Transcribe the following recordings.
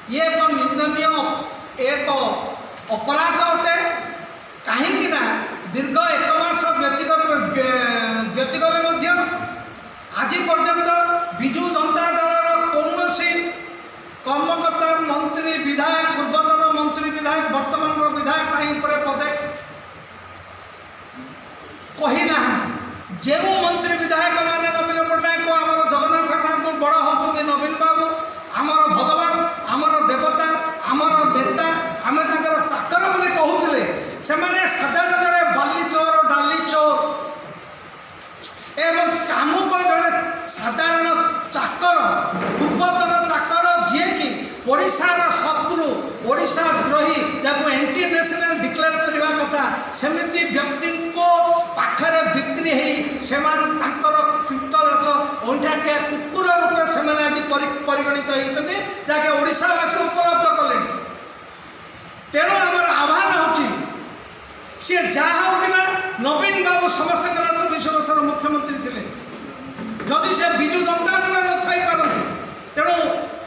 ये एक निंदनीय एक अपराध अटे कहीं दीर्घ 1 मास व्यतीगले आज पर्यंत विजु जनता दल कौन कर्मकर्ता मंत्री विधायक पूर्वतन मंत्री विधायक वर्तमान विधायक पदे कहीना जो मंत्री विधायक मैंने नवीन पट्टनायक आमर जगन्नाथ ठाकुर बड़ होती नवीन बाबू आमर भगवान आमर देवता आमर नेता आम चाकर बोली कहते से साधारण जड़े बाली चोर डाली चोर एवं कामुक जड़े साधारण चाकर पूर्वतन चाकर जी कि ओडिशार शत्रु ओडिशा द्रोही जब एंटी नेशनल डिक्लेयर करने कथा सेमती व्यक्ति को पाखरे बिक्री से कृतदास अंठाखिया कुकुर रूपे से आज परिगणित होती जहाँकि ओडिशावासी उपलब्ध कले तेणु आम आह्वान हो सी जहाँ हो कि नवीन बाबू समस्त 24 वर्षर मुख्यमंत्री थे जदि से विजु जनता दल न थी पारती तेणु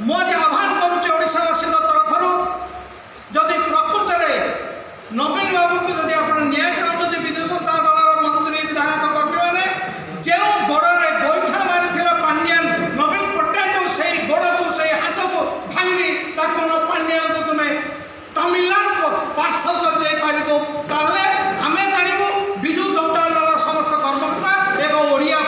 मुझे आह्वान करुच्ची ओडिशावासी तरफ जदि प्रकृत में नवीन बाबू को जब आप न्याय चाहते विजु जनता दल मंत्री विधायक कर्मी मैंने जो गोड़े गोईठा मारी पांड्यान नवीन पट्टनायक से गोड़ को से हाथ को भांगी पांड्यान को तुम्हें तमिलनाडु को पार्सल कर दे पार आम